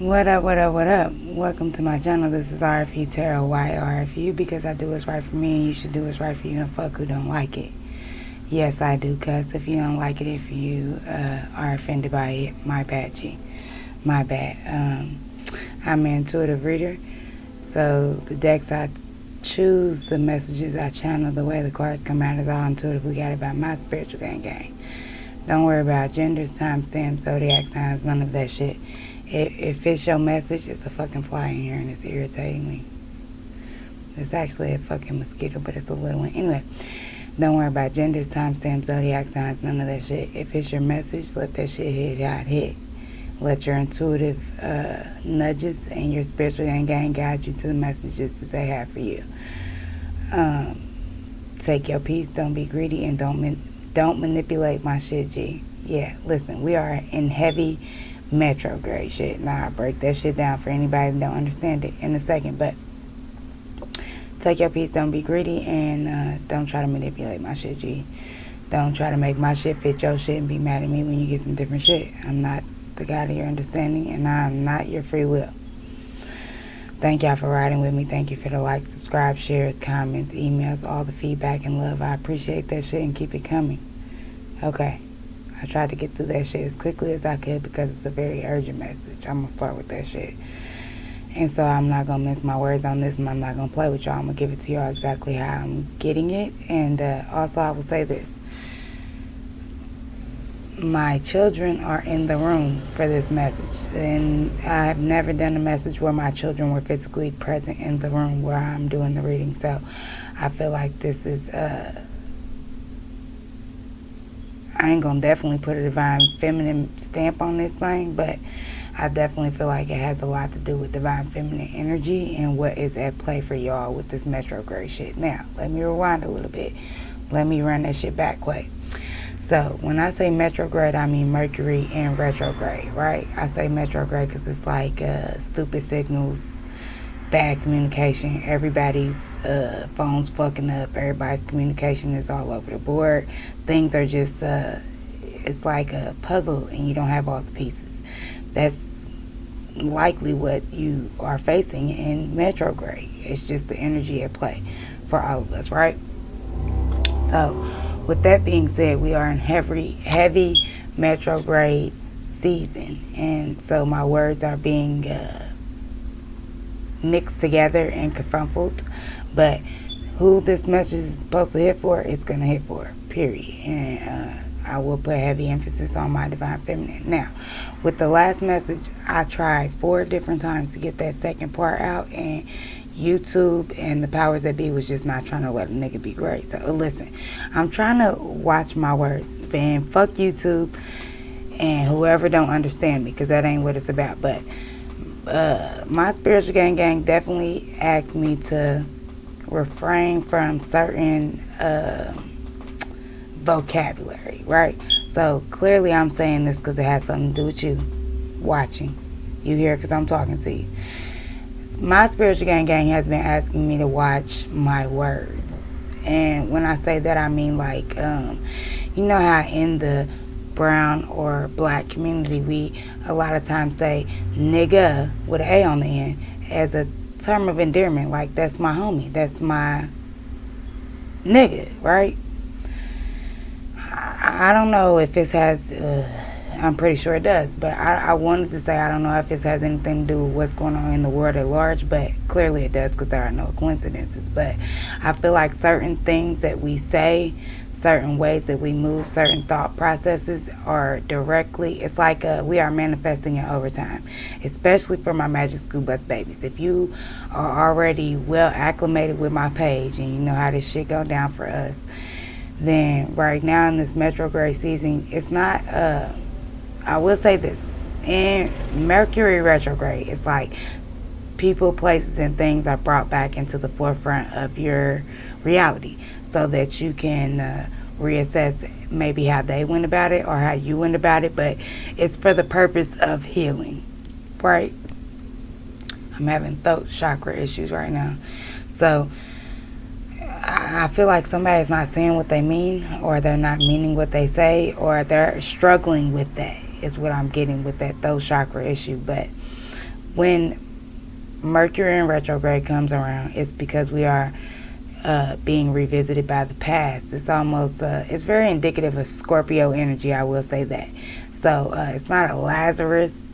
What up, what up, what up? Welcome to my channel. This is RFUTAROT. Why RFU? Because I do what's right for me and you should do what's right for you, and fuck who don't like it. Yes, I do cuss if you don't like it. If you are offended by it, my bad, G. My bad. I'm an intuitive reader, so the decks I choose, the messages I channel, the way the cards come out is all intuitively guided by my spiritual gang. Don't worry about genders, timestamps, zodiac signs, none of that shit. If it's your message, it's a fucking fly in here and it's irritating me. It's actually a fucking mosquito, but it's a little one. Anyway, don't worry about genders, timestamps, zodiac signs, none of that shit. If it's your message, let that shit hit. Let your intuitive nudges and your spiritual gang guide you to the messages that they have for you. Take your peace, don't be greedy, and don't manipulate my shit, G. Yeah, listen, we are in heavy retrograde shit. Now, I'll break that shit down for anybody that don't understand it in a second, but take your peace, don't be greedy, and don't try to manipulate my shit, G. Don't try to make my shit fit your shit and be mad at me when you get some different shit. I'm not the God of your understanding, and I'm not your free will. Thank y'all for riding with me. Thank you for the likes, subscribe, shares, comments, emails, all the feedback and love. I appreciate that shit and keep it coming. Okay. I tried to get through that shit as quickly as I could because it's a very urgent message. I'm going to start with that shit. And so I'm not going to mince my words on this, and I'm not going to play with y'all. I'm going to give it to y'all exactly how I'm getting it. And also I will say this. My children are in the room for this message. And I've never done a message where my children were physically present in the room where I'm doing the reading. So I feel like this is... I ain't gonna definitely put a divine feminine stamp on this thing, but I definitely feel like it has a lot to do with divine feminine energy and what is at play for y'all with this retrograde shit. Now, let me rewind a little bit. Let me run that shit back quick. So, when I say retrograde, I mean Mercury in retrograde, right? I say retrograde because it's like stupid signals, bad communication, everybody's phone's fucking up, everybody's communication is all over the board. Things are just it's like a puzzle and you don't have all the pieces. That's likely what you are facing in retrograde. It's just the energy at play for all of us, right? So with that being said, we are in heavy retrograde season, and so my words are being mixed together and confuffled, but who this message is supposed to hit for, it's going to hit for, period. And I will put heavy emphasis on my divine feminine. Now, with the last message, I tried 4 different times to get that second part out, and YouTube and the powers that be was just not trying to let a nigga be great. So listen, I'm trying to watch my words, man. Fuck YouTube and whoever don't understand me, because that ain't what it's about. But my spiritual gang definitely asked me to refrain from certain vocabulary, right? So clearly I'm saying this because it has something to do with you watching. You hear, because I'm talking to you. My spiritual gang has been asking me to watch my words. And when I say that, I mean like, you know how in the brown or black community, we a lot of times say nigga with an A on the end as a term of endearment, like that's my homie, that's my nigga, right? I don't know if this has I'm pretty sure it does, but I wanted to say I don't know if this has anything to do with what's going on in the world at large, but clearly it does because there are no coincidences. But I feel like certain things that we say, certain ways that we move, certain thought processes are directly, it's like we are manifesting in overtime, especially for my Magic School Bus babies. If you are already well acclimated with my page and you know how this shit go down for us, then right now in this retrograde season, it's not, I will say this, in Mercury retrograde, it's like people, places, and things are brought back into the forefront of your reality so that you can reassess maybe how they went about it or how you went about it, but it's for the purpose of healing, right? I'm having throat chakra issues right now. So I feel like somebody's not saying what they mean, or they're not meaning what they say, or they're struggling with that, is what I'm getting with that throat chakra issue. But when Mercury in retrograde comes around, it's because we are being revisited by the past. It's almost, it's very indicative of Scorpio energy, I will say that. So it's not a Lazarus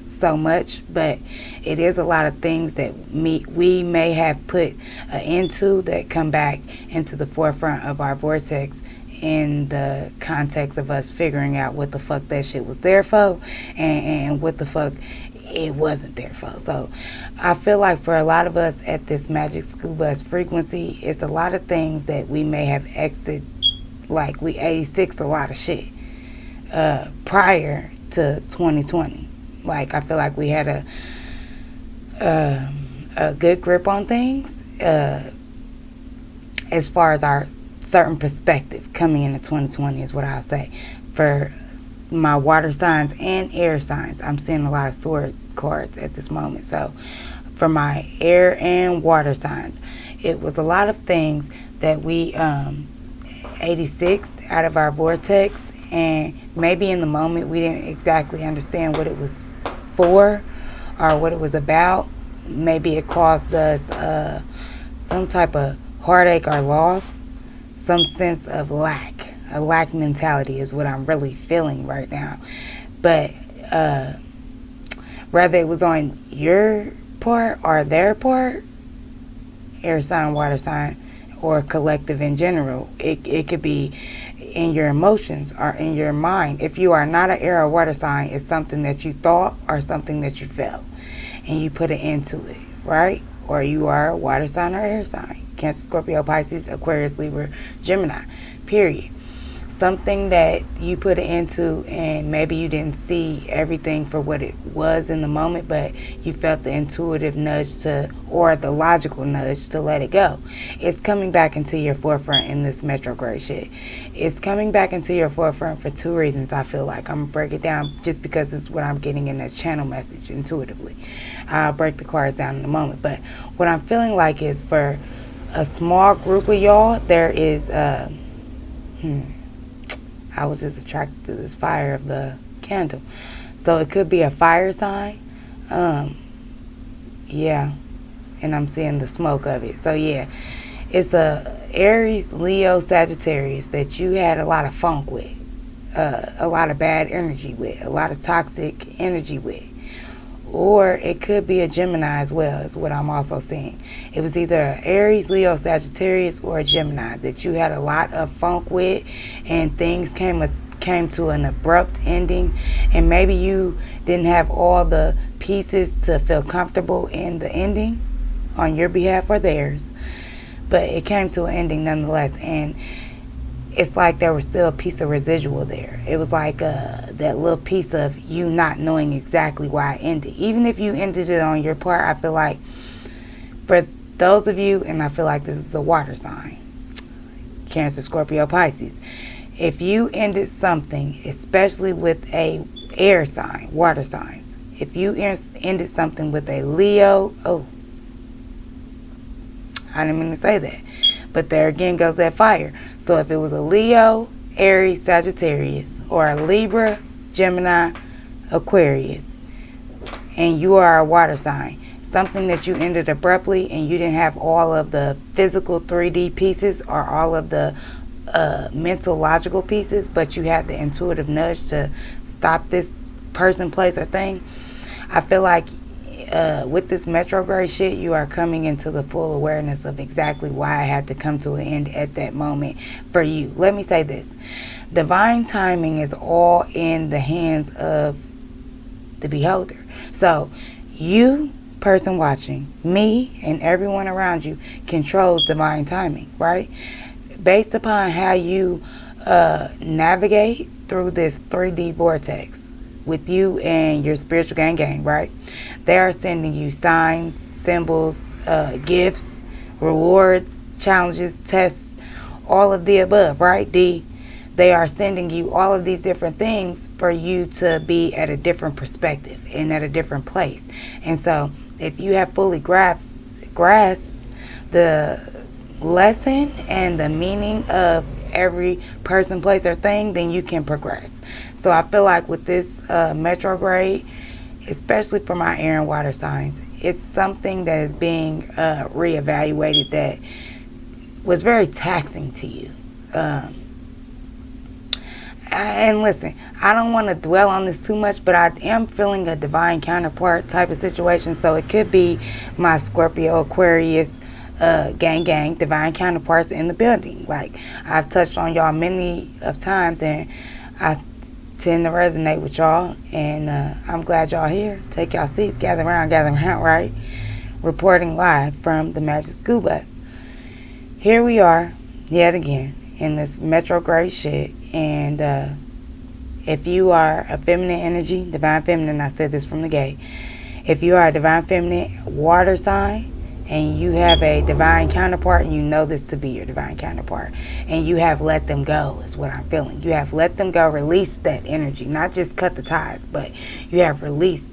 so much, but it is a lot of things that we may have put into that come back into the forefront of our vortex in the context of us figuring out what the fuck that shit was there for and what the fuck it wasn't there for. So I feel like for a lot of us at this Magic School Bus frequency, it's a lot of things that we may have exited, like we 86'd a lot of shit prior to 2020. Like I feel like we had a good grip on things as far as our certain perspective coming into 2020 is what I'll say. For my water signs and air signs, I'm seeing a lot of sword cards at this moment. So for my air and water signs, it was a lot of things that we 86 out of our vortex, and maybe in the moment we didn't exactly understand what it was for or what it was about. Maybe it caused us some type of heartache or loss, some sense of lack. A lack mentality is what I'm really feeling right now. But whether it was on your part or their part, air sign, water sign, or collective in general, it could be in your emotions or in your mind. If you are not an air or water sign, it's something that you thought or something that you felt and you put it into it, right? Or you are a water sign or air sign. Cancer, Scorpio, Pisces, Aquarius, Libra, Gemini, period. Something that you put it into, and maybe you didn't see everything for what it was in the moment, but you felt the intuitive nudge to, or the logical nudge to let it go. It's coming back into your forefront in this retrograde shit. It's coming back into your forefront for two reasons, I feel like. I'm going to break it down just because it's what I'm getting in the channel message intuitively. I'll break the cards down in a moment. But what I'm feeling like is for a small group of y'all, there is I was just attracted to this fire of the candle. So it could be a fire sign. Yeah. And I'm seeing the smoke of it. So yeah, it's a Aries, Leo, Sagittarius that you had a lot of funk with, a lot of bad energy with, a lot of toxic energy with. Or it could be a Gemini as well, is what I'm also seeing. It was either Aries, Leo, Sagittarius, or a Gemini that you had a lot of funk with, and things came to an abrupt ending, and maybe you didn't have all the pieces to feel comfortable in the ending on your behalf or theirs, but it came to an ending nonetheless. And it's like there was still a piece of residual there. It was like that little piece of you not knowing exactly why it ended. Even if you ended it on your part, I feel like for those of you, and I feel like this is a water sign, Cancer, Scorpio, Pisces, if you ended something, especially with a air sign, water signs, if you ended something with a Leo, I didn't mean to say that, but there again goes that fire. So if it was a Leo, Aries, Sagittarius, or a Libra, Gemini, Aquarius, and you are a water sign, something that you ended abruptly and you didn't have all of the physical 3D pieces or all of the mental, logical pieces, but you had the intuitive nudge to stop this person, place, or thing, I feel like with this retrograde shit, you are coming into the full awareness of exactly why I had to come to an end at that moment for you. Let me say this. Divine timing is all in the hands of the beholder. So you, person watching, me, and everyone around you controls divine timing, right? Based upon how you navigate through this 3D vortex with you and your spiritual gang, right? They are sending you signs, symbols, gifts, rewards, challenges, tests, all of the above, right? They are sending you all of these different things for you to be at a different perspective and at a different place. And so if you have fully grasped the lesson and the meaning of every person, place, or thing, then you can progress. So I feel like with this retrograde, especially for my air and water signs, it's something that is being reevaluated that was very taxing to you. And listen, I don't want to dwell on this too much, but I am feeling a divine counterpart type of situation. So it could be my Scorpio, Aquarius, gang, divine counterparts in the building. Like, I've touched on y'all many of times, and I tend to resonate with y'all. And I'm glad y'all here. Take y'all seats, gather around, right? Reporting live from the Magic School Bus. Here we are, yet again, in this retrograde shit. And if you are a feminine energy, divine feminine, I said this from the gate. If you are a divine feminine water sign and you have a divine counterpart, and you know this to be your divine counterpart, and you have let them go, is what I'm feeling. You have let them go, released that energy, not just cut the ties, but you have released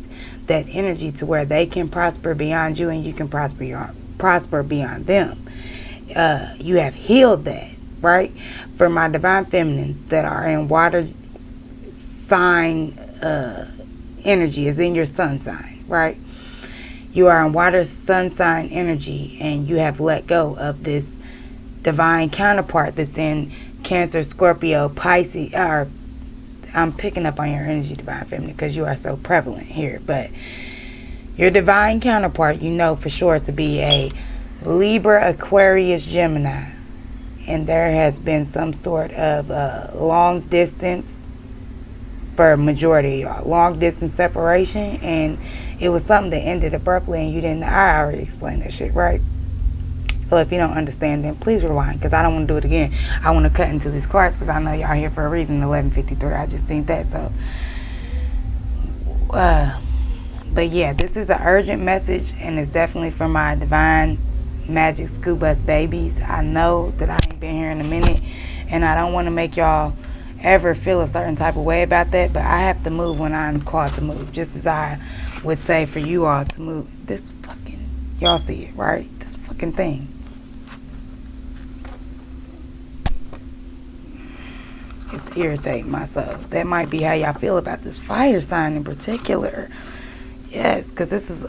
that energy to where they can prosper beyond you and you can prosper beyond them. You have healed that, right? For my divine feminine that are in water sign energy, is in your sun sign, right? You are in water sun sign energy, and you have let go of this divine counterpart that's in Cancer, Scorpio, Pisces. Or I'm picking up on your energy, divine feminine, because you are so prevalent here. But your divine counterpart, you know for sure to be a Libra, Aquarius, Gemini. And there has been some sort of long distance for a majority of y'all. Long distance separation, and it was something that ended abruptly and you didn't. I already explained that shit, right? So if you don't understand, then please rewind, because I don't want to do it again. I want to cut into these cards because I know y'all here for a reason. 11:53. I just seen that. So, but yeah, this is an urgent message, and it's definitely for my divine Magic School Bus babies. I know that I ain't been here in a minute, and I don't want to make y'all ever feel a certain type of way about that, but I have to move when I'm called to move, just as I would say for you all to move. This fucking, y'all see it, right? This fucking thing. It's irritating my soul. That might be how y'all feel about this fire sign in particular. Yes, because this is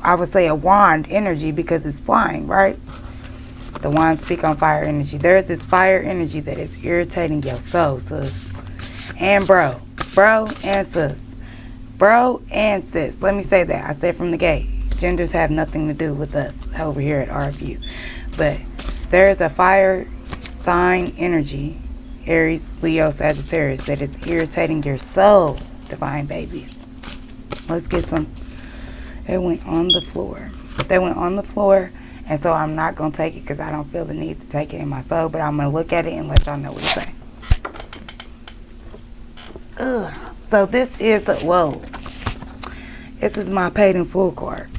I would say a wand energy, because it's flying, right? The wands speak on fire energy. There's this fire energy that is irritating your soul, sis. And bro and sis. Bro and sis. Let me say that. I said from the gate. Genders have nothing to do with us over here at RFU. But there's a fire sign energy, Aries, Leo, Sagittarius, that is irritating your soul, divine babies. Let's get some. It went on the floor. They went on the floor, and so I'm not going to take it because I don't feel the need to take it in my soul, but I'm going to look at it and let y'all know what it's saying. So this is this is my paid in full card,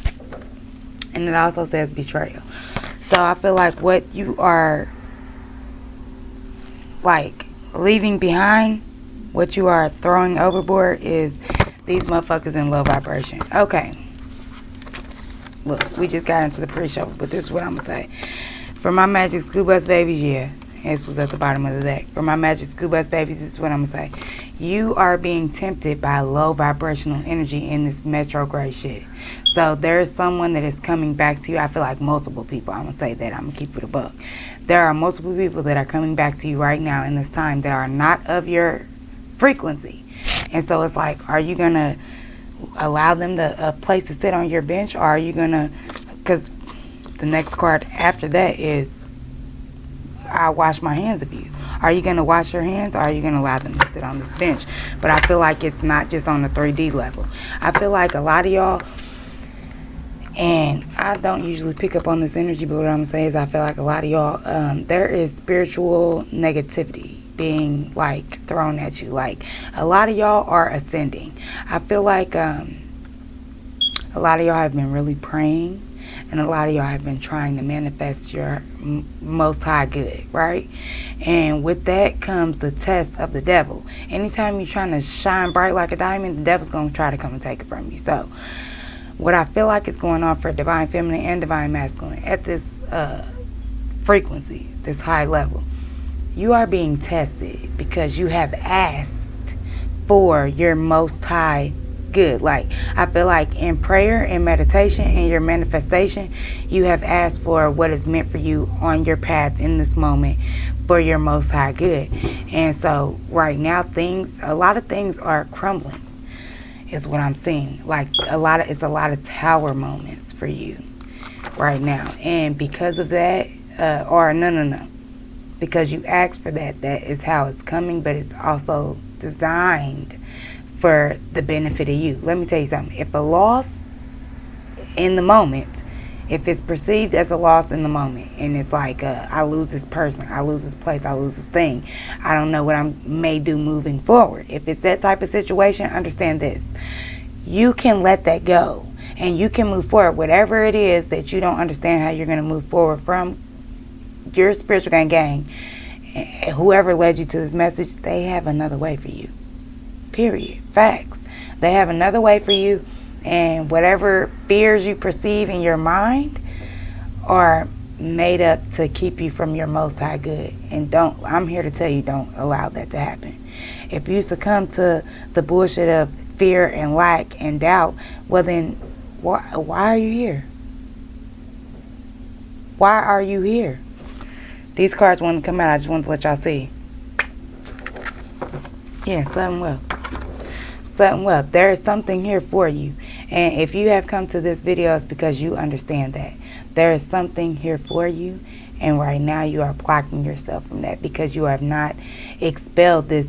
and it also says betrayal. So I feel like what you are like leaving behind, what you are throwing overboard, is these motherfuckers in low vibration. Okay. Look, we just got into the pre-show, but this is what I'm going to say. For my Magic School Bus babies, yeah, this was at the bottom of the deck. For my Magic School Bus babies, this is what I'm going to say. You are being tempted by low vibrational energy in this retrograde shit. So there's someone that is coming back to you. I feel like multiple people. I'm going to say that. I'm going to keep it a buck. There are multiple people that are coming back to you right now in this time that are not of your frequency. And so it's like, are you going to allow them a place to sit on your bench, or are you gonna, because the next card after that is I wash my hands of you. Are you gonna wash your hands, or are you gonna allow them to sit on this bench? But I feel like it's not just on the 3D level. I feel like a lot of y'all, and I don't usually pick up on this energy, but what I'm gonna say is I feel like a lot of y'all, there is spiritual negativity being like thrown at you. Like, a lot of y'all are ascending. I feel like a lot of y'all have been really praying, and a lot of y'all have been trying to manifest your most high good, right? And with that comes the test of the devil. Anytime you're trying to shine bright like a diamond, the devil's gonna try to come and take it from you. So what I feel like is going on for divine feminine and divine masculine at this frequency, this high level, you are being tested because you have asked for your most high good. Like, I feel like in prayer and meditation and your manifestation, you have asked for what is meant for you on your path in this moment for your most high good. And so right now, a lot of things are crumbling, is what I'm seeing. Like, it's a lot of tower moments for you right now. And because of that, no, because you asked for that, that is how it's coming, but it's also designed for the benefit of you. Let me tell you something. If a loss in the moment, if it's perceived as a loss in the moment, and it's like, I lose this person, I lose this place, I lose this thing, I don't know what I may do moving forward. If it's that type of situation, understand this. You can let that go, and you can move forward. Whatever it is that you don't understand how you're going to move forward from, your spiritual gang, whoever led you to this message, they have another way for you. Period. Facts. They have another way for you. And whatever fears you perceive in your mind are made up to keep you from your most high good. And I'm here to tell you, don't allow that to happen. If you succumb to the bullshit of fear and lack and doubt, well then, why are you here? Why are you here? These cards want to come out. I just wanted to let y'all see. Yeah, something well. Something well. There is something here for you. And if you have come to this video, it's because you understand that. There is something here for you. And right now you are blocking yourself from that because you have not expelled this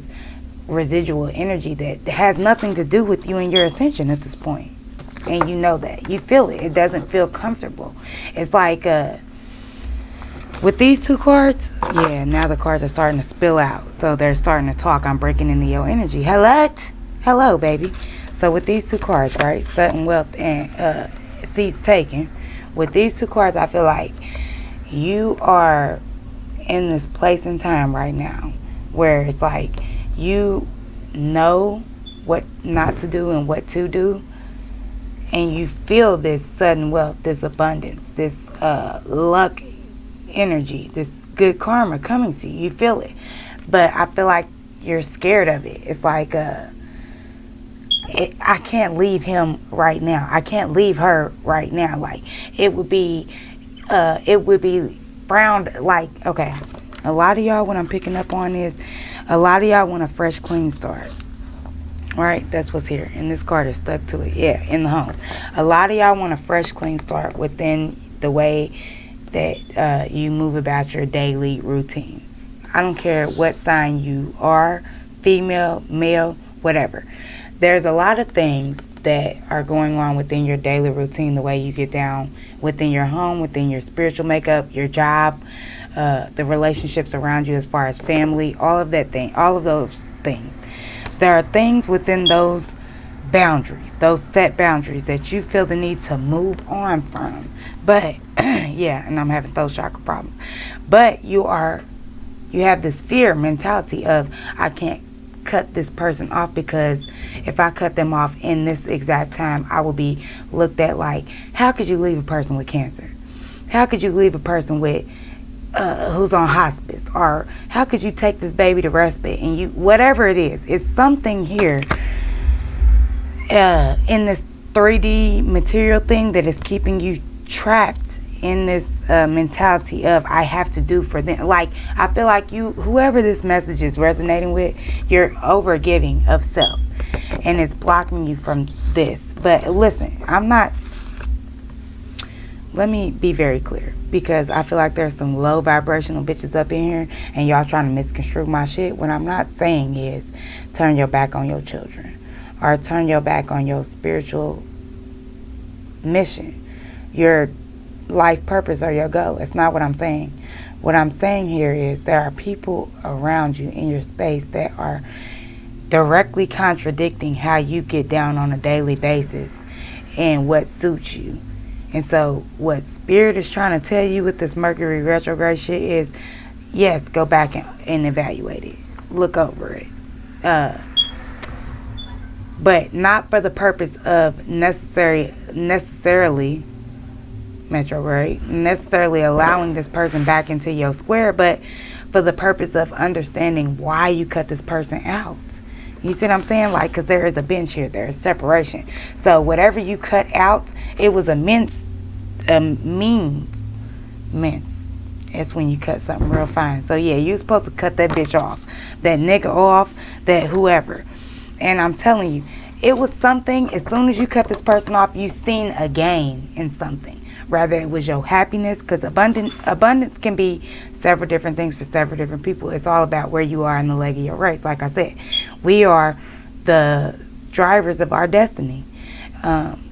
residual energy that has nothing to do with you and your ascension at this point. And you know that. You feel it. It doesn't feel comfortable. It's like with these two cards, yeah, now the cards are starting to spill out. So they're starting to talk. I'm breaking into your energy. Hello, baby. So with these two cards, right, sudden wealth and seats taken, with these two cards, I feel like you are in this place and time right now where it's like you know what not to do and what to do, and you feel this sudden wealth, this abundance, this luck energy, this good karma coming to you. You feel it, but I feel like you're scared of it. It's like I can't leave him right now. I can't leave her right now. Like it would be frowned. Like, okay, a lot of y'all, what I'm picking up on is a lot of y'all want a fresh, clean start. Right, that's what's here, and this card is stuck to it. Yeah, in the home, a lot of y'all want a fresh, clean start within the way that you move about your daily routine. I don't care what sign you are, female, male, whatever. There's a lot of things that are going on within your daily routine, the way you get down within your home, within your spiritual makeup, your job, the relationships around you as far as family, all of those things. There are things within those boundaries, those set boundaries that you feel the need to move on from. But, yeah, and I'm having throat chakra problems. But you have this fear mentality of, I can't cut this person off because if I cut them off in this exact time, I will be looked at like, how could you leave a person with cancer? How could you leave a person with who's on hospice? Or how could you take this baby to respite? And you, whatever it is, it's something here in this 3D material thing that is keeping you trapped in this mentality of I have to do for them. Like, I feel like whoever this message is resonating with, you're over giving of self, and it's blocking you from this. But listen, let me be very clear, because I feel like there's some low vibrational bitches up in here and y'all trying to misconstrue my shit. What I'm not saying is turn your back on your children or turn your back on your spiritual mission, your life purpose, or your goal. It's not what I'm saying. What I'm saying here is there are people around you in your space that are directly contradicting how you get down on a daily basis and what suits you. And so what Spirit is trying to tell you with this Mercury retrograde shit is, yes, go back and evaluate it. Look over it. But not for the purpose of necessarily allowing this person back into your square, but for the purpose of understanding why you cut this person out. You see what I'm saying? Like, because there is a bench here. There is separation. So whatever you cut out, it was a mince. It's when you cut something real fine. So yeah, you're supposed to cut that bitch off. That nigga off. That whoever. And I'm telling you, it was something. As soon as you cut this person off, you seen a gain in something. Rather it was your happiness, because abundance can be several different things for several different people. It's all about where you are in the leg of your race. Like I said, we are the drivers of our destiny.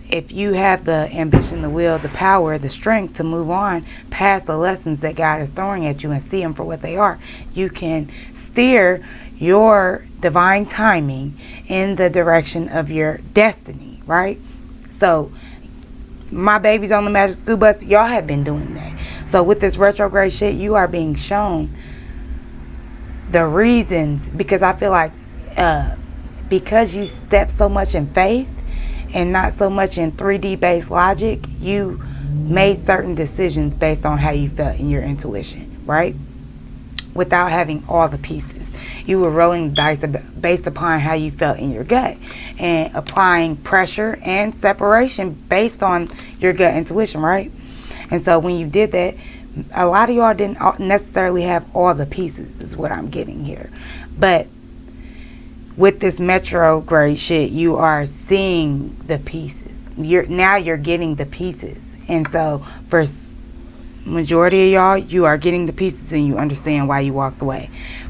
If you have the ambition, the will, the power, the strength to move on past the lessons that God is throwing at you and see them for what they are, you can steer your divine timing in the direction of your destiny, right? So my babies on the magic school bus, y'all have been doing that. So with this retrograde shit, you are being shown the reasons, because I feel like because you step so much in faith and not so much in 3D based logic, you made certain decisions based on how you felt in your intuition, right? Without having all the pieces. You were rolling the dice based upon how you felt in your gut and applying pressure and separation based on your gut intuition, right? And so when you did that, a lot of y'all didn't necessarily have all the pieces, is what I'm getting here. But with this retrograde shit, you are seeing the pieces. You're getting the pieces. And so for majority of y'all, you are getting the pieces and you understand why you walked away.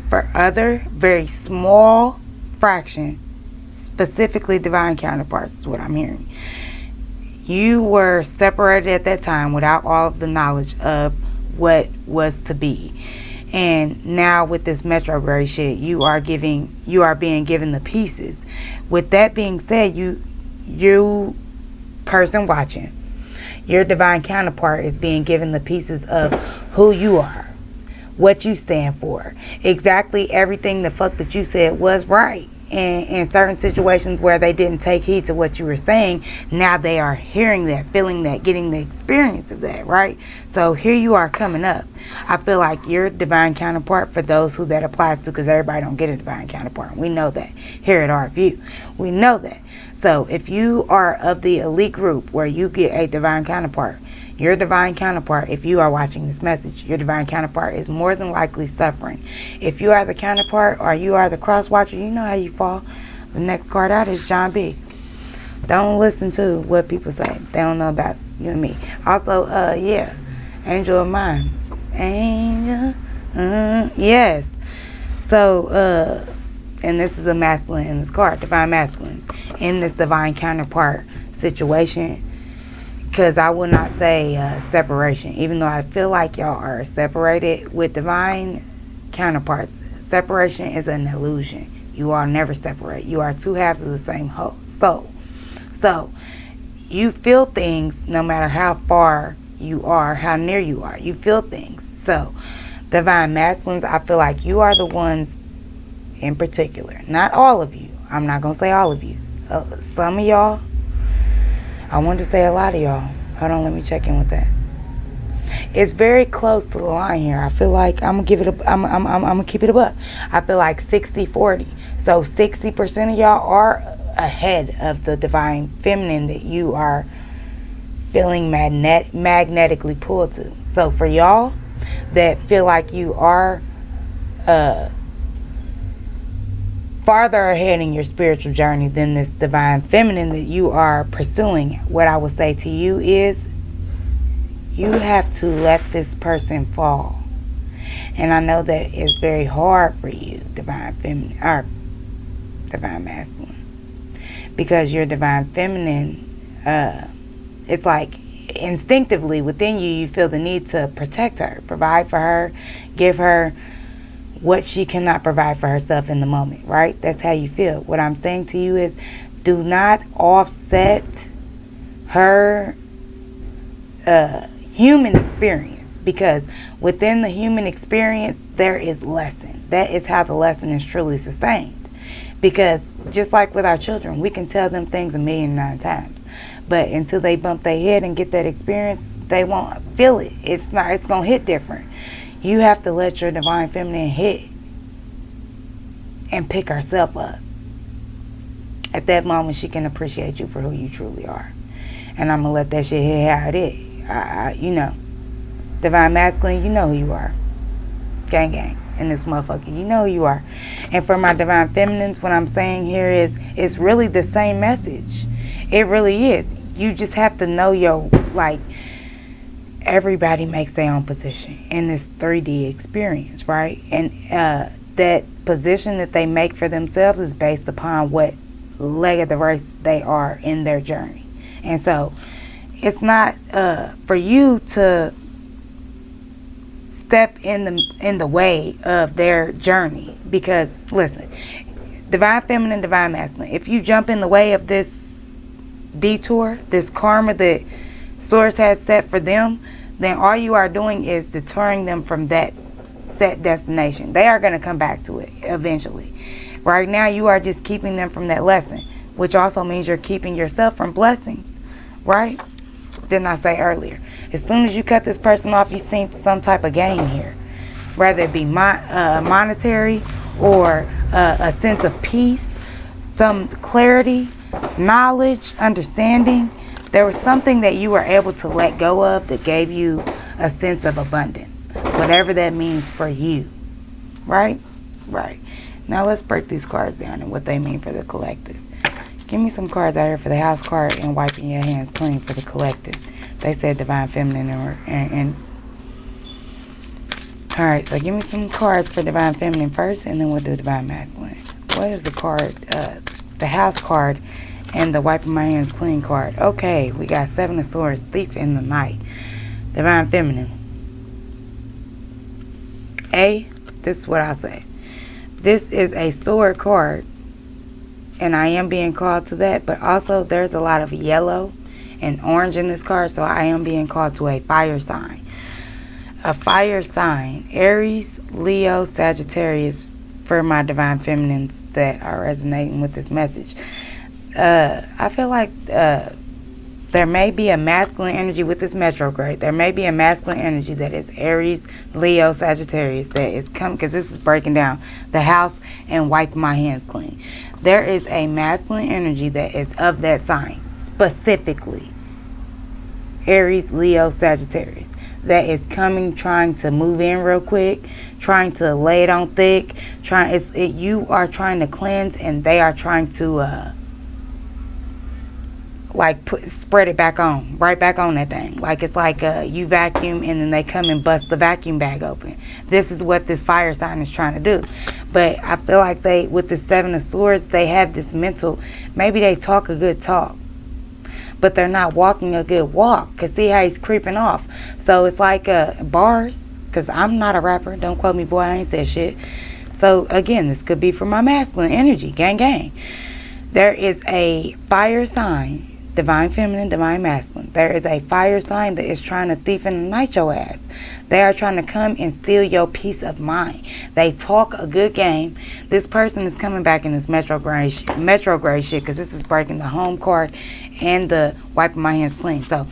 For other, very small fraction, specifically divine counterparts, is what I'm hearing. You were separated at that time without all of the knowledge of what was to be. And now with this retrograde shit, you are being given the pieces. With that being said, you person watching, your divine counterpart is being given the pieces of who you are, what you stand for, exactly everything the fuck that you said was right. And in certain situations where they didn't take heed to what you were saying, now they are hearing that, feeling that, getting the experience of that, right? So here you are coming up. I feel like your divine counterpart, for those who that applies to, because everybody don't get a divine counterpart. We know that here at RFU. We know that. So if you are of the elite group where you get a divine counterpart, your divine counterpart, if you are watching this message, your divine counterpart is more than likely suffering. If you are the counterpart or you are the cross watcher, you know how you fall. The next card out is John B. Don't listen to what people say. They don't know about you and me. Also, yeah, angel of mine. Angel, yes. So, and this is a masculine in this card, divine masculines. In this divine counterpart situation, because I will not say separation, even though I feel like y'all are separated with divine counterparts. Separation is an illusion. You all never separate. You are two halves of the same whole soul. So you feel things no matter how far you are, how near you are. You feel things. So divine masculines, I feel like you are the ones in particular. Not all of you. I'm not going to say all of you. Some of y'all. I wanted to say a lot of y'all. Hold on, let me check in with that. It's very close to the line here. I feel like I'm gonna give it a. I'm gonna keep it above. I feel like 60-40. So 60% of y'all are ahead of the divine feminine that you are feeling magnetically pulled to. So for y'all that feel like you are farther ahead in your spiritual journey than this divine feminine that you are pursuing, what I would say to you is you have to let this person fall. And I know that it's very hard for you, divine feminine or divine masculine, because your divine feminine, it's like instinctively within you, you feel the need to protect her, provide for her, give her what she cannot provide for herself in the moment, right? That's how you feel. What I'm saying to you is do not offset her human experience, because within the human experience there is lesson. That is how the lesson is truly sustained. Because just like with our children, we can tell them things 1,000,009 times, but until they bump their head and get that experience, they won't feel it. It's gonna hit different. You have to let your divine feminine hit and pick herself up. at that moment she can appreciate you for who you truly are. And I'm gonna let that shit hit how it is. You know, divine masculine, you know who you are. Gang gang. And this motherfucker, you know who you are. And for my divine feminines, what I'm saying here is, it's really the same message. It really is. You just have to know your, like, everybody makes their own position in this 3D experience, right? And that position that they make for themselves is based upon what leg of the race they are in their journey. And so it's not for you to step in the way of their journey, because listen, divine feminine, divine masculine, if you jump in the way of this detour, this karma that source has set for them, then all you are doing is deterring them from that set destination. They are going to come back to it eventually. Right now you are just keeping them from that lesson, which also means you're keeping yourself from blessings, right? Didn't I say earlier? As soon as you cut this person off, you see some type of gain here, whether it be monetary or a sense of peace, some clarity, knowledge, understanding. There was something that you were able to let go of that gave you a sense of abundance, whatever that means for you, right? Right. Now let's break these cards down and what they mean for the collective. Give me some cards out here for the house card and wiping your hands clean for the collective. They said divine feminine and all right, so give me some cards for divine feminine first, and then we'll do divine masculine. What is the card? The house card and the wiping my hands clean card. Okay, we got Seven of Swords, Thief in the Night, divine feminine. This is what I'll say. This is a sword card, and I am being called to that, but also there's a lot of yellow and orange in this card, so I am being called to a fire sign. A fire sign, Aries, Leo, Sagittarius, for my divine feminines that are resonating with this message. I feel like there may be a masculine energy with this retrograde. There may be a masculine energy that is Aries, Leo, Sagittarius that is coming, because this is breaking down the house and wiping my hands clean. There is a masculine energy that is of that sign, specifically Aries, Leo, Sagittarius, that is coming, trying to move in real quick, trying to lay it on thick, you are trying to cleanse, and they are trying to spread it back on, right back on that thing. Like it's like you vacuum and then they come and bust the vacuum bag open. This is what this fire sign is trying to do. But I feel like they, with the Seven of Swords, they have this mental, maybe they talk a good talk, but they're not walking a good walk, because see how he's creeping off. So it's like bars, because I'm not a rapper, don't quote me, boy, I ain't said shit. So again, this could be for my masculine energy, gang gang. There is a fire sign, divine feminine, divine masculine. There is a fire sign that is trying to thief in the night your ass. They are trying to come and steal your peace of mind. They talk a good game. This person is coming back in this retrograde shit, because this is breaking the home card and the wiping my hands clean. So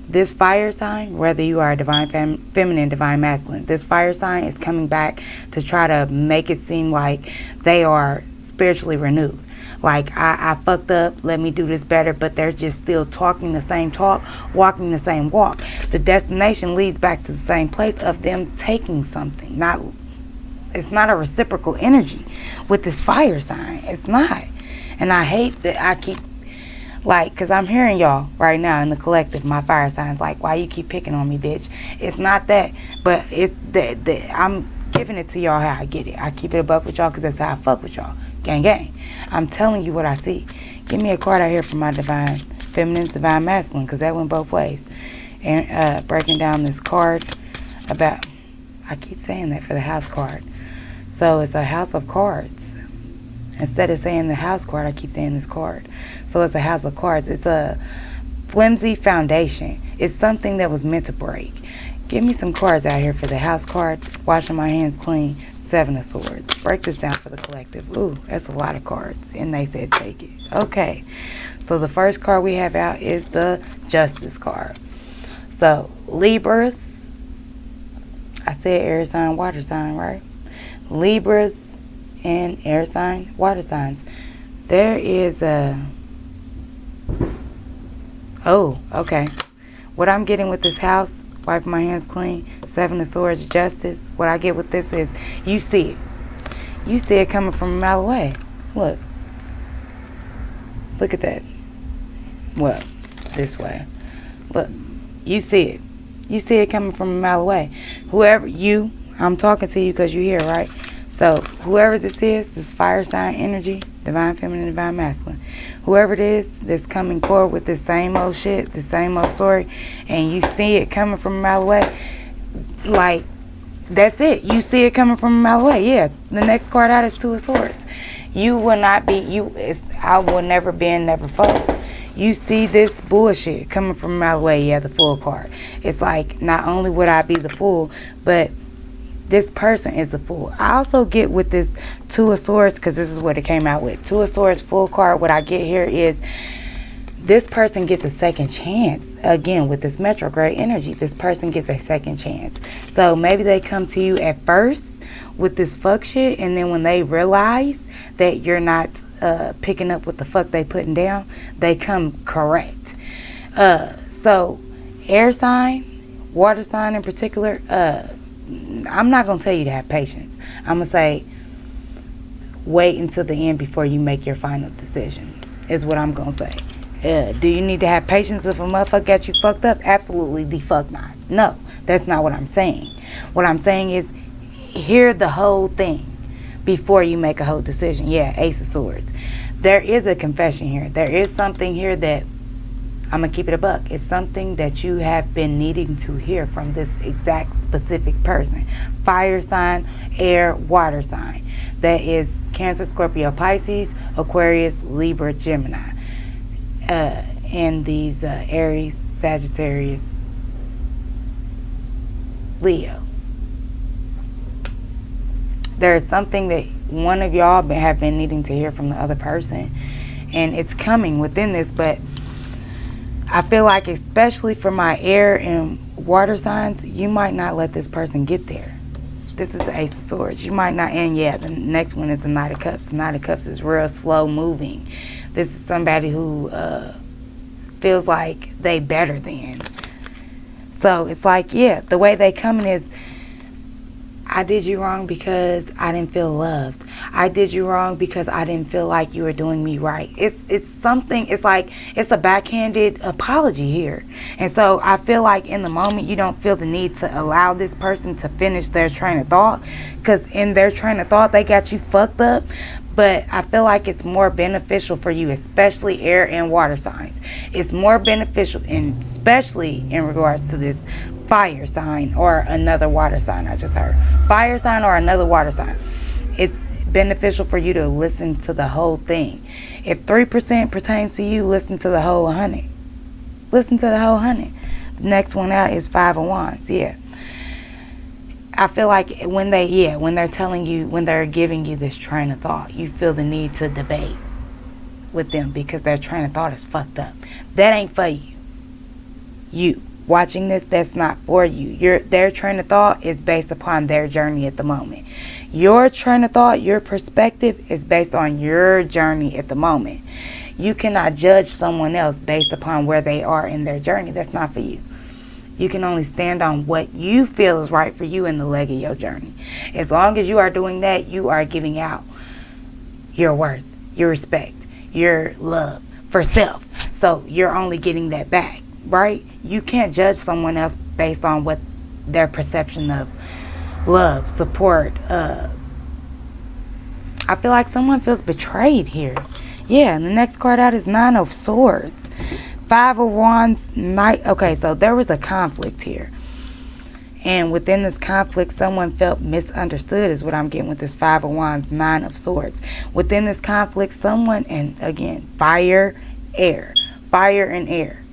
this fire sign, whether you are a divine feminine, divine masculine, this fire sign is coming back to try to make it seem like they are spiritually renewed. Like, I fucked up, let me do this better, but they're just still talking the same talk, walking the same walk. The destination leads back to the same place of them taking something. It's not a reciprocal energy with this fire sign. It's not. And I hate that I keep, because I'm hearing y'all right now in the collective, my fire signs, why you keep picking on me, bitch? It's not that, but it's that I'm giving it to y'all how I get it. I keep it above with y'all because that's how I fuck with y'all. Gang gang. I'm telling you what I see. Give me a card out here for my divine feminine, divine masculine, because that went both ways. And breaking down this card about, I keep saying that for the house card. So it's a house of cards. Instead of saying the house card, I keep saying this card. So it's a house of cards. It's a flimsy foundation. It's something that was meant to break. Give me some cards out here for the house card, washing my hands clean, Seven of Swords. Break this down for the collective. Ooh, that's a lot of cards. And they said take it. Okay. So the first card we have out is the Justice card. So Libras. I said air sign, water sign, right? Libras and air sign, water signs. There is a... Oh, okay. What I'm getting with this house, wipe my hands clean, 7 of Swords, Justice. What I get with this is, you see it. You see it coming from a mile away. Look. Look at that. Well, this way. Look. You see it. You see it coming from a mile away. Whoever you, I'm talking to you because you're here, right? So, whoever this is, this fire sign energy, divine feminine, divine masculine, whoever it is that's coming forward with this same old shit, the same old story, and you see it coming from a mile away, like, that's it. You see it coming from a mile away. Yeah, the next card out is 2 of Swords. You will not be, I will never bend, never fold. You see this bullshit coming from a mile away. Yeah, the Fool card. It's like, not only would I be the fool, but this person is the fool. I also get with this 2 of Swords, because this is what it came out with. 2 of Swords, Fool card. What I get here is this person gets a second chance. Again, with this retrograde energy, this person gets a second chance. So maybe they come to you at first with this fuck shit, and then when they realize that you're not picking up what the fuck they putting down, they come correct. So air sign, water sign in particular, I'm not going to tell you to have patience. I'm going to say wait until the end before you make your final decision, is what I'm going to say. Do you need to have patience if a motherfucker got you fucked up? Absolutely the fuck not. No, that's not what I'm saying. What I'm saying is hear the whole thing before you make a whole decision. Yeah, Ace of Swords. There is a confession here. There is something here that, I'm going to keep it a buck. It's something that you have been needing to hear from this exact specific person. Fire sign, air, water sign. That is Cancer, Scorpio, Pisces, Aquarius, Libra, Gemini. And these Aries, Sagittarius, Leo. There is something that one of y'all have been needing to hear from the other person. And it's coming within this, but I feel like especially for my air and water signs, you might not let this person get there. This is the Ace of Swords. You might not, and yeah, the next one is the Knight of Cups. The Knight of Cups is real slow moving. This is somebody who feels like they better than. So it's like, yeah, the way they coming is, I did you wrong because I didn't feel loved. I did you wrong because I didn't feel like you were doing me right. It's something, it's like, it's a backhanded apology here. And so I feel like in the moment you don't feel the need to allow this person to finish their train of thought, because in their train of thought they got you fucked up. But I feel like it's more beneficial for you, especially air and water signs. It's more beneficial, and especially in regards to this fire sign or another water sign. I just heard fire sign or another water sign. It's beneficial for you to listen to the whole thing. If 3% pertains to you, listen to the whole 100. Listen to the whole 100. The next one out is 5 of Wands. Yeah. I feel like when they're telling you, when they're giving you this train of thought, you feel the need to debate with them because their train of thought is fucked up. That ain't for you. You watching this, that's not for you. Their train of thought is based upon their journey at the moment. Your train of thought, your perspective is based on your journey at the moment. You cannot judge someone else based upon where they are in their journey. That's not for you. You can only stand on what you feel is right for you in the leg of your journey. As long as you are doing that, you are giving out your worth, your respect, your love for self. So you're only getting that back, right? You can't judge someone else based on what their perception of love, support. I feel like someone feels betrayed here. Yeah, and the next card out is 9 of Swords. 5 of Wands, Knight. Okay, so there was a conflict here. And within this conflict, someone felt misunderstood is what I'm getting with this 5 of Wands, 9 of Swords. Within this conflict, someone, and again, fire, air. Fire and air.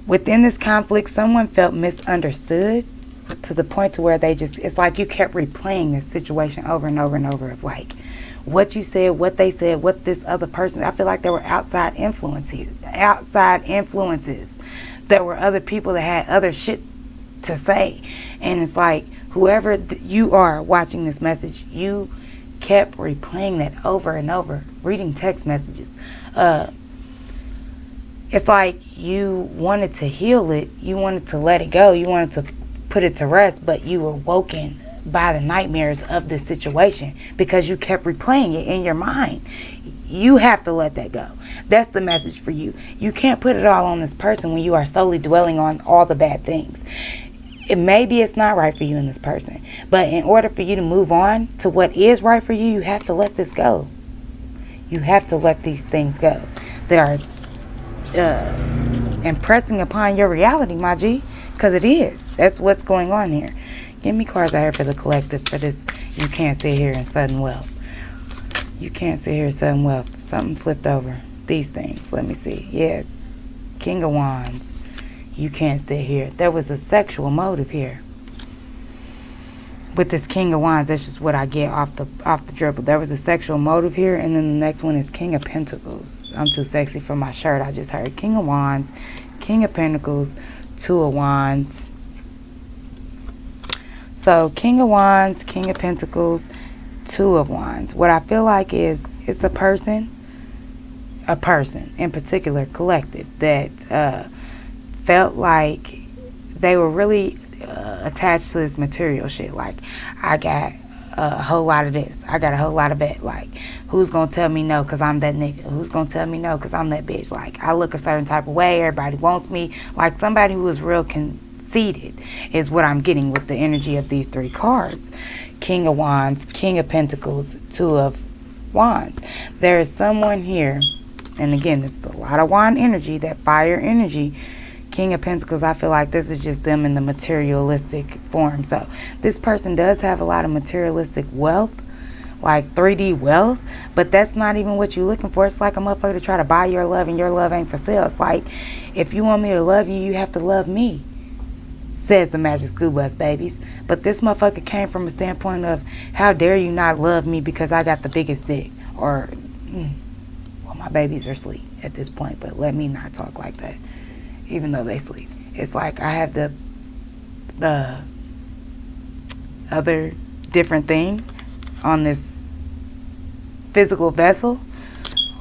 Within this conflict, someone felt misunderstood to the point to where they just, it's like you kept replaying this situation over and over and over of like, what you said, what they said, what this other person. I feel like there were outside influences. There were other people that had other shit to say. And it's like, whoever you are watching this message, you kept replaying that over and over, reading text messages. It's like you wanted to heal it, you wanted to let it go, you wanted to put it to rest, but you were woken by the nightmares of this situation because you kept replaying it in your mind. You have to let that go. That's the message for you. You can't put it all on this person when you are solely dwelling on all the bad things. Maybe it's not right for you in this person, but in order for you to move on to what is right for you, you have to let this go. You have to let these things go that are impressing upon your reality, my G, because it is. That's what's going on here. Give me cards out here for the collective for this. You can't sit here in sudden wealth. You can't sit here in sudden wealth. Something flipped over. These things. Let me see. Yeah. King of Wands. You can't sit here. There was a sexual motive here. With this King of Wands, that's just what I get off the dribble. There was a sexual motive here, and then the next one is King of Pentacles. I'm too sexy for my shirt. I just heard King of Wands, King of Pentacles, Two of Wands. So King of Wands, King of Pentacles, Two of Wands. What I feel like is it's a person in particular, collective, that felt like they were really attached to this material shit. Like, I got a whole lot of this, I got a whole lot of that. Like, who's gonna tell me no because I'm that nigga? Who's gonna tell me no because I'm that bitch? Like, I look a certain type of way, everybody wants me. Like, somebody who is real conceited is what I'm getting with the energy of these three cards. King of Wands, King of Pentacles, Two of Wands. There is someone here, and again, it's a lot of wand energy, that fire energy. King of Pentacles, I feel like this is just them in the materialistic form. So this person does have a lot of materialistic wealth, like 3D wealth, but that's not even what you're looking for. It's like a motherfucker to try to buy your love, and your love ain't for sale. It's like, if you want me to love you, you have to love me, says the Magic School Bus babies. But this motherfucker came from a standpoint of, how dare you not love me because I got the biggest dick? Or, well, my babies are asleep at this point, but let me not talk like that. Even though they sleep, it's like I have the other different thing on this physical vessel,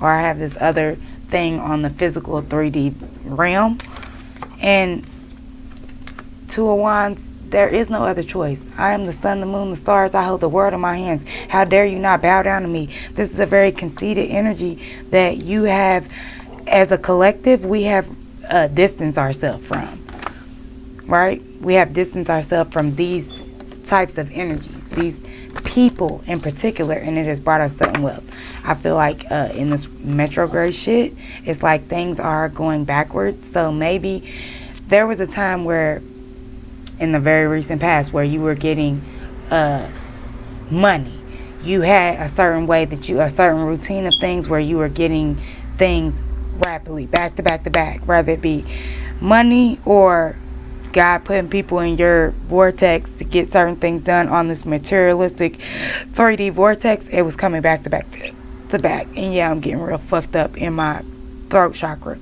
or I have this other thing on the physical 3D realm. And Two of Wands, there is no other choice. I am the sun, the moon, the stars. I hold the world in my hands. How dare you not bow down to me? This is a very conceited energy that you have as a collective. We have distance ourselves from, right? We have distanced ourselves from these types of energies, these people in particular, and it has brought us certain wealth. I feel like in this retrograde shit, it's like things are going backwards. So maybe there was a time where, in the very recent past, where you were getting money. You had a certain way that a certain routine of things where you were getting things rapidly, back to back to back, whether it be money or God putting people in your vortex to get certain things done on this materialistic 3D vortex. It was coming back to back to back. And yeah, I'm getting real fucked up in my throat chakra.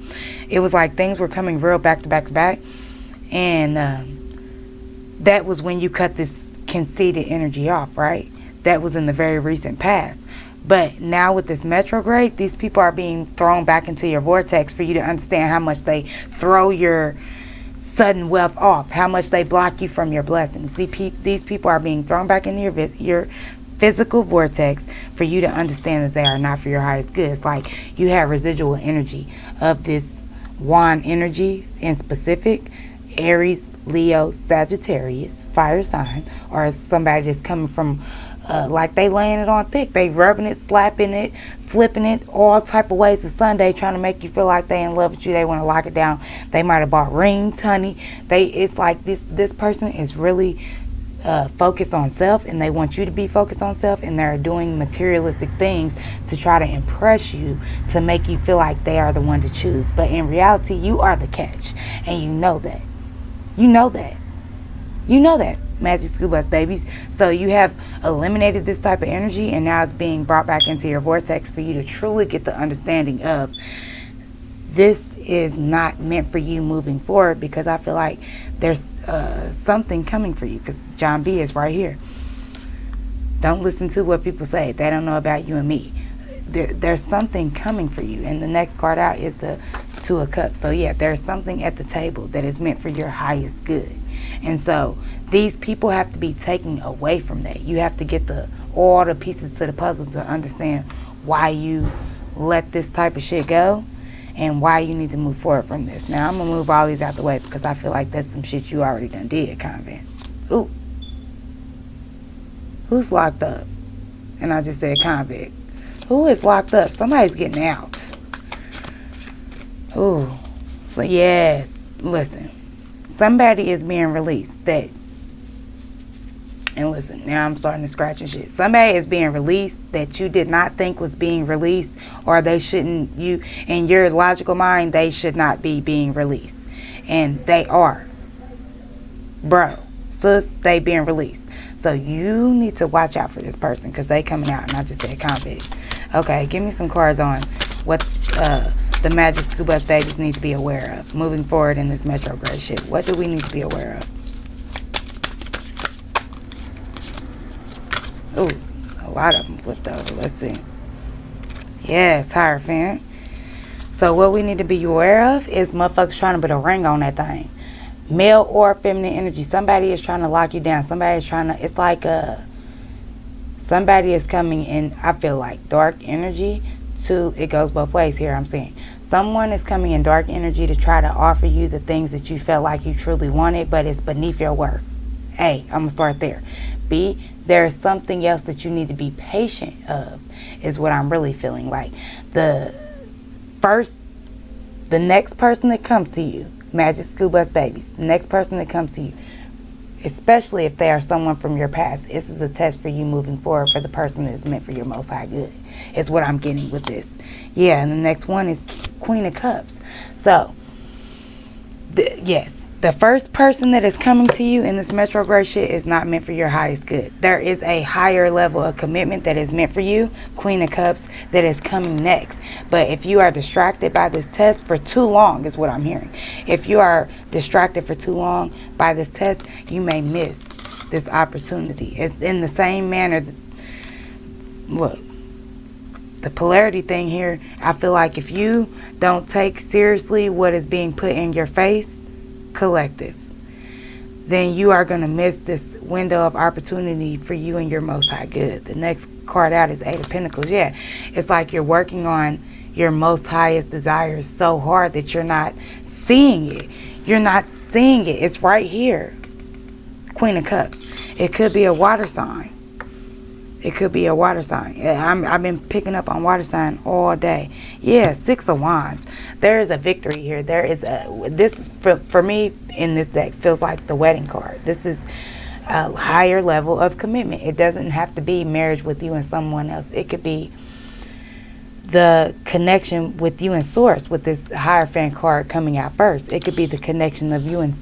It was like things were coming real back to back to back. And that was when you cut this conceited energy off, right? That was in the very recent past. But now with this retrograde, these people are being thrown back into your vortex for you to understand how much they throw your sudden wealth off, how much they block you from your blessings. These people are being thrown back into your physical vortex for you to understand that they are not for your highest good. It's like you have residual energy of this wand energy in specific, Aries, Leo, Sagittarius, fire sign, or somebody that's coming from like they laying it on thick. They rubbing it, slapping it, flipping it, all type of ways. It's Sunday, trying to make you feel like they in love with you. They want to lock it down. They might have bought rings, honey. It's like this person is really focused on self, and they want you to be focused on self, and they're doing materialistic things to try to impress you, to make you feel like they are the one to choose. But in reality, you are the catch, and you know that. You know that. You know that, Magic School Bus babies. So you have eliminated this type of energy, and now it's being brought back into your vortex for you to truly get the understanding of this is not meant for you moving forward, because I feel like there's something coming for you, because John B is right here. Don't listen to what people say. They don't know about you and me. There's something coming for you. And the next card out is the Two of Cups. So yeah, there's something at the table that is meant for your highest good. And so these people have to be taken away from that. You have to get all the pieces to the puzzle to understand why you let this type of shit go and why you need to move forward from this. Now I'm gonna move all these out the way because I feel like that's some shit you already done did, convent. Ooh. Who's locked up? And I just said convict. Who is locked up? Somebody's getting out. Ooh. So yes. Listen. Somebody is being released. And listen, now I'm starting to scratch and shit. Somebody is being released that you did not think was being released, or they shouldn't, in your logical mind, they should not be being released. And they are. Bro. Sis, they being released. So you need to watch out for this person because they coming out. And I just said convict. Okay, give me some cards on what the magic school bus babies need to be aware of moving forward in this retrograde shit. What do we need to be aware of? Ooh, a lot of them flipped over. Let's see. Yes, Hierophant. So what we need to be aware of is motherfuckers trying to put a ring on that thing. Male or feminine energy. Somebody is trying to lock you down. Somebody is trying to, it's like somebody is coming in, I feel like, dark energy to, it goes both ways here, I'm saying. Someone is coming in dark energy to try to offer you the things that you felt like you truly wanted, but it's beneath your worth. A, I'm going to start there. B, there's something else that you need to be patient of, is what I'm really feeling like. The next person that comes to you, Magic School Bus Babies, the next person that comes to you, especially if they are someone from your past, this is a test for you moving forward for the person that is meant for your most high good, is what I'm getting with this. Yeah, and the next one is Queen of Cups. So, yes, the first person that is coming to you in this retrograde shit is not meant for your highest good. There is a higher level of commitment that is meant for you, Queen of Cups, that is coming next. But if you are distracted by this test for too long, is what I'm hearing. If you are distracted for too long by this test, you may miss this opportunity. It's in the same manner. Look, the polarity thing here, I feel like if you don't take seriously what is being put in your face, collective, then you are going to miss this window of opportunity for you and your most high good. The next card out is Eight of Pentacles. Yeah, it's like you're working on your most highest desires so hard that you're not seeing it. You're not seeing it. It's right here. Queen of Cups. It could be a water sign. It could be a water sign. I've been picking up on water sign all day. Yeah, Six of Wands. There is a victory here. There is this is for me in this deck feels like the wedding card. This is a higher level of commitment. It doesn't have to be marriage with you and someone else. It could be the connection with you and source with this Hierophant card coming out first. It could be the connection of you and